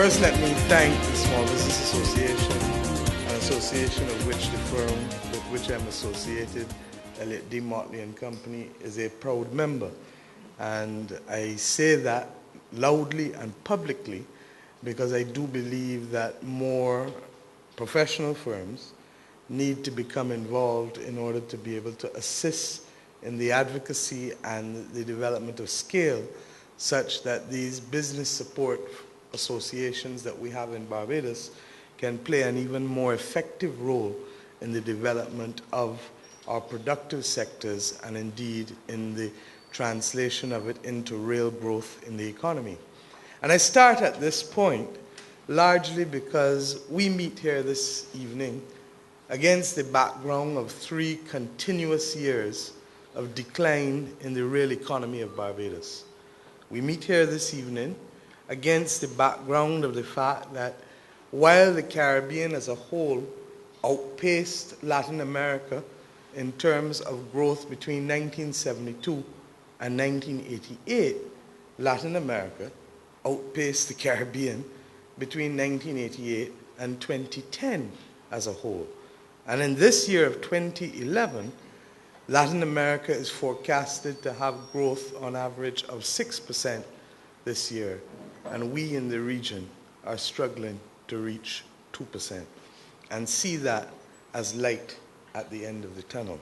First, let me thank the Small Business Association, an association of which the firm with which I'm associated, Elliott D. Mottley and Company, is a proud member. And I say that loudly and publicly because I do believe that more professional firms need to become involved in order to be able to assist in the advocacy and the development of scale such that these business support associations that we have in Barbados can play an even more effective role in the development of our productive sectors and indeed in the translation of it into real growth in the economy. And I start at this point largely because we meet here this evening against the background of 3 continuous years of decline in the real economy of Barbados. We meet here this evening against the background of the fact that while the Caribbean as a whole outpaced Latin America in terms of growth between 1972 and 1988, Latin America outpaced the Caribbean between 1988 and 2010 as a whole. And in this year of 2011, Latin America is forecasted to have growth on average of 6% this year, and we in the region are struggling to reach 2% and see that as light at the end of the tunnel.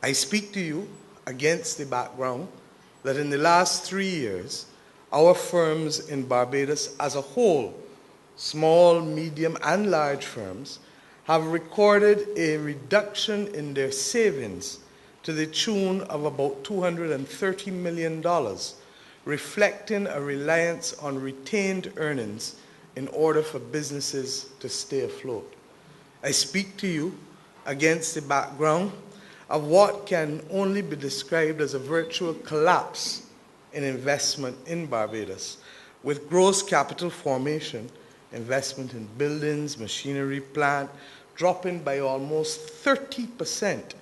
I speak to you against the background that in the last 3 years, our firms in Barbados as a whole, small, medium, and large firms, have recorded a reduction in their savings to the tune of about $230 million, reflecting a reliance on retained earnings in order for businesses to stay afloat. I speak to you against the background of what can only be described as a virtual collapse in investment in Barbados, with gross capital formation, investment in buildings, machinery, plant, dropping by almost 30%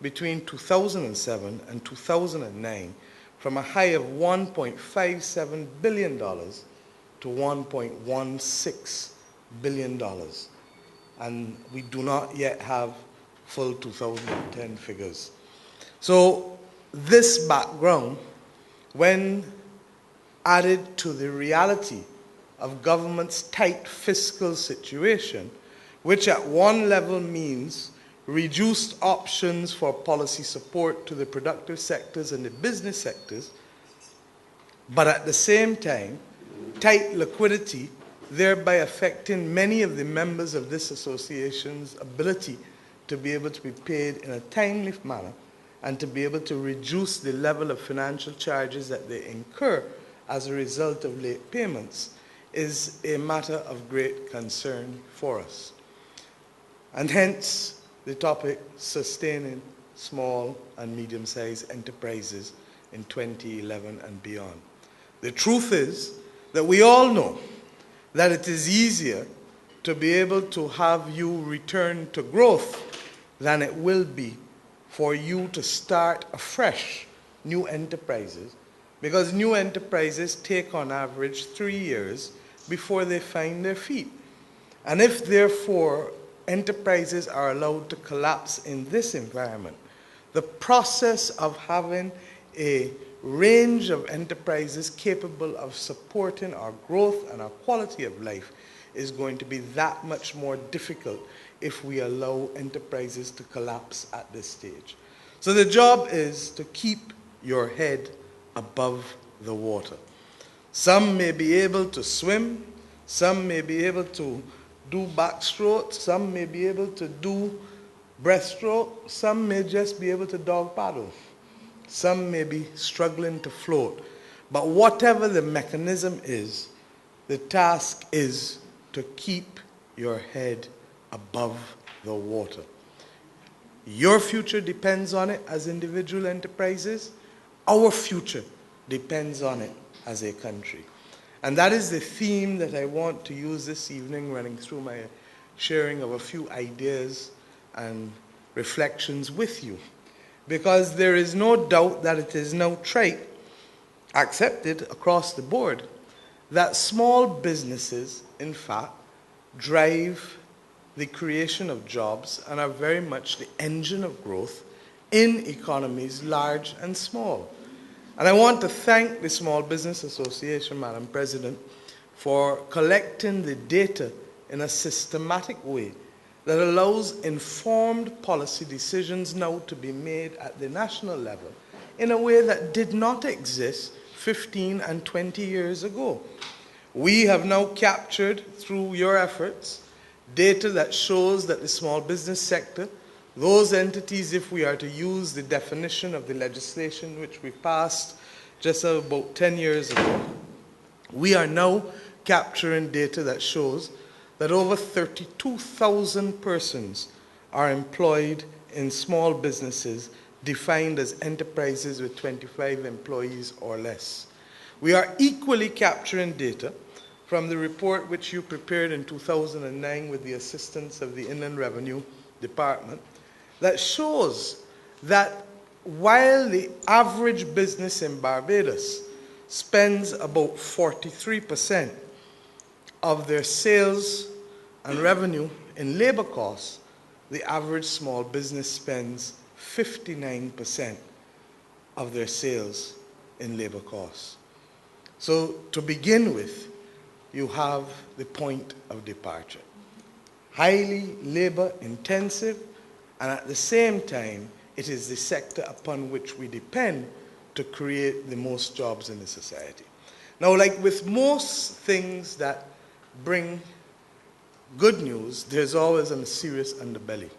between 2007 and 2009, from a high of $1.57 billion to $1.16 billion. And we do not yet have full 2010 figures. So this background, when added to the reality of government's tight fiscal situation, which at one level means reduced options for policy support to the productive sectors and the business sectors, but at the same time, tight liquidity, thereby affecting many of the members of this association's ability to be able to be paid in a timely manner and to be able to reduce the level of financial charges that they incur as a result of late payments, is a matter of great concern for us. And hence, the topic, sustaining small and medium-sized enterprises in 2011 and beyond. The truth is that we all know that it is easier to be able to have you return to growth than it will be for you to start afresh new enterprises, because new enterprises take on average 3 years before they find their feet. And if therefore enterprises are allowed to collapse in this environment, the process of having a range of enterprises capable of supporting our growth and our quality of life is going to be that much more difficult if we allow enterprises to collapse at this stage. So the job is to keep your head above the water. Some may be able to swim, some may be able to do backstroke, some may be able to do breaststroke, some may just be able to dog paddle, some may be struggling to float. But whatever the mechanism is, the task is to keep your head above the water. Your future depends on it as individual enterprises. Our future depends on it as a country. And that is the theme that I want to use this evening, running through my sharing of a few ideas and reflections with you. Because there is no doubt that it is now accepted across the board that small businesses, in fact, drive the creation of jobs and are very much the engine of growth in economies large and small. And I want to thank the Small Business Association, Madam President, for collecting the data in a systematic way that allows informed policy decisions now to be made at the national level in a way that did not exist 15 and 20 years ago. We have now captured, through your efforts, data that shows that the small business sector, those entities, if we are to use the definition of the legislation which we passed just about 10 years ago, we are now capturing data that shows that over 32,000 persons are employed in small businesses defined as enterprises with 25 employees or less. We are equally capturing data from the report which you prepared in 2009 with the assistance of the Inland Revenue Department that shows that while the average business in Barbados spends about 43% of their sales and revenue in labor costs, the average small business spends 59% of their sales in labor costs. So to begin with, you have the point of departure. Highly labor intensive, and at the same time, it is the sector upon which we depend to create the most jobs in the society. Now, like with most things that bring good news, there's always a serious underbelly.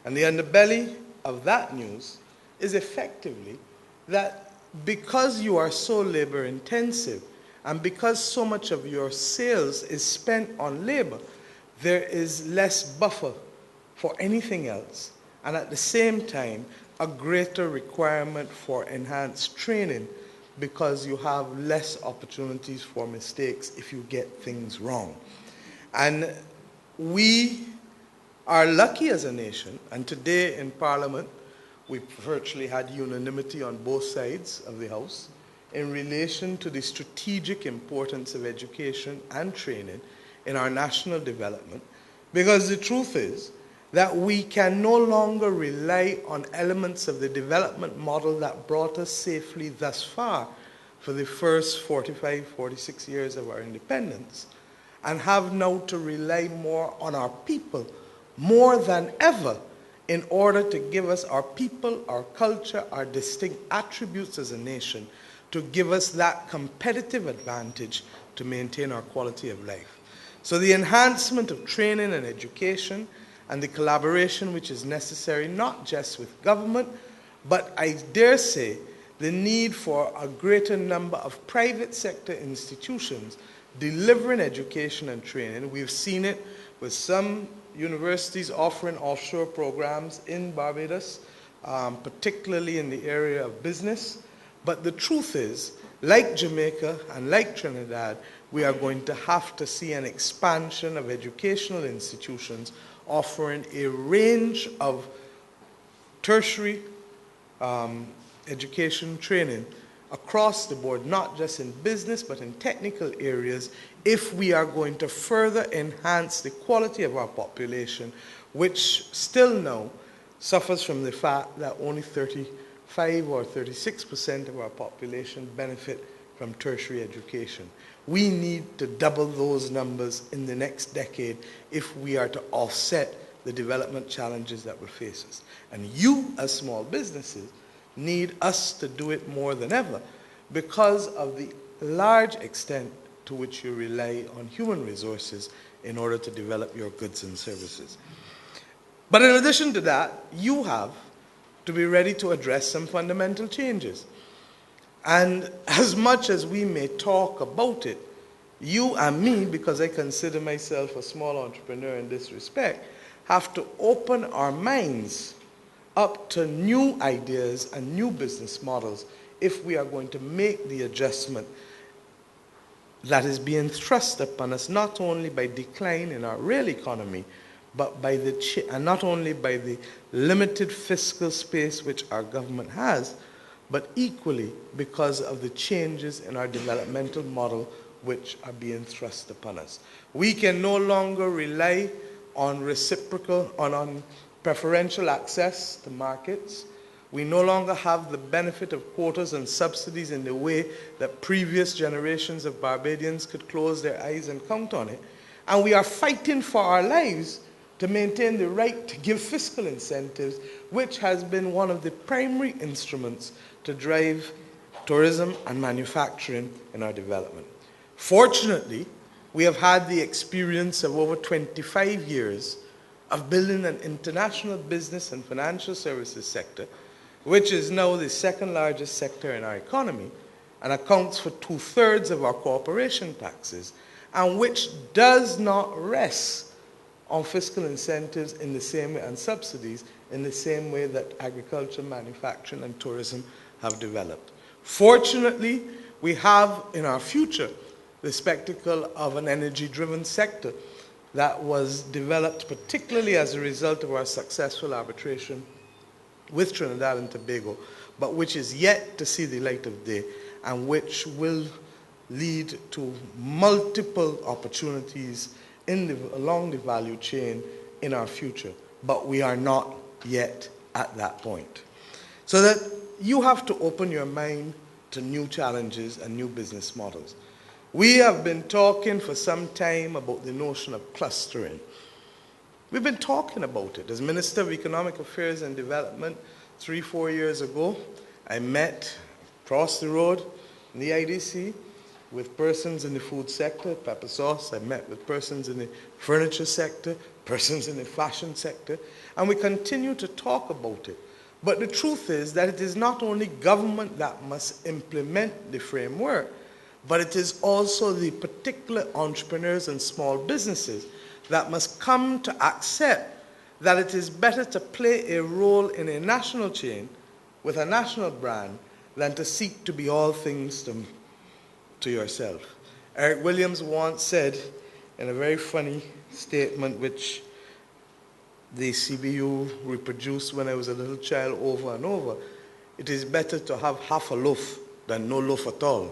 And the underbelly of that news is effectively that because you are so labor intensive and because so much of your sales is spent on labor, there is less buffer for anything else. And at the same time, a greater requirement for enhanced training because you have less opportunities for mistakes if you get things wrong. And we are lucky as a nation, and today in Parliament, we virtually had unanimity on both sides of the House in relation to the strategic importance of education and training in our national development, because the truth is that we can no longer rely on elements of the development model that brought us safely thus far for the first 45, 46 years of our independence, and have now to rely more on our people, more than ever, in order to give us our people, our culture, our distinct attributes as a nation, to give us that competitive advantage to maintain our quality of life. So the enhancement of training and education and the collaboration which is necessary, not just with government, but I dare say the need for a greater number of private sector institutions delivering education and training. We've seen it with some universities offering offshore programs in Barbados, particularly in the area of business. But the truth is, like Jamaica and like Trinidad, we are going to have to see an expansion of educational institutions offering a range of tertiary education training across the board, not just in business, but in technical areas, if we are going to further enhance the quality of our population, which still now suffers from the fact that only 35 or 36% of our population benefit from tertiary education. We need to double those numbers in the next decade if we are to offset the development challenges that will face us. And you, as small businesses, need us to do it more than ever because of the large extent to which you rely on human resources in order to develop your goods and services. But in addition to that, you have to be ready to address some fundamental changes. And as much as we may talk about it, you and me, because I consider myself a small entrepreneur in this respect, have to open our minds up to new ideas and new business models if we are going to make the adjustment that is being thrust upon us not only by decline in our real economy, but by and not only by the limited fiscal space which our government has, but equally because of the changes in our developmental model which are being thrust upon us. We can no longer rely on on preferential access to markets. We no longer have the benefit of quotas and subsidies in the way that previous generations of Barbadians could close their eyes and count on it. And we are fighting for our lives to maintain the right to give fiscal incentives, which has been one of the primary instruments to drive tourism and manufacturing in our development. Fortunately, we have had the experience of over 25 years of building an international business and financial services sector, which is now the second largest sector in our economy and accounts for 2/3 of our corporation taxes, and which does not rest on fiscal incentives in the same way, and subsidies in the same way that agriculture, manufacturing, and tourism have developed. Fortunately, we have in our future the spectacle of an energy-driven sector that was developed particularly as a result of our successful arbitration with Trinidad and Tobago, but which is yet to see the light of day and which will lead to multiple opportunities along the value chain in our future. But we are not yet at that point. So that you have to open your mind to new challenges and new business models. We have been talking for some time about the notion of clustering. We've been talking about it. As Minister of Economic Affairs and Development 3-4 years ago, I met across the road in the IDC with persons in the food sector, pepper sauce. I met with persons in the furniture sector, persons in the fashion sector, and we continue to talk about it. But the truth is that it is not only government that must implement the framework, but it is also the particular entrepreneurs and small businesses that must come to accept that it is better to play a role in a national chain with a national brand than to seek to be all things to yourself. Eric Williams once said in a very funny statement, which the CBU reproduced when I was a little child over and over, it is better to have half a loaf than no loaf at all.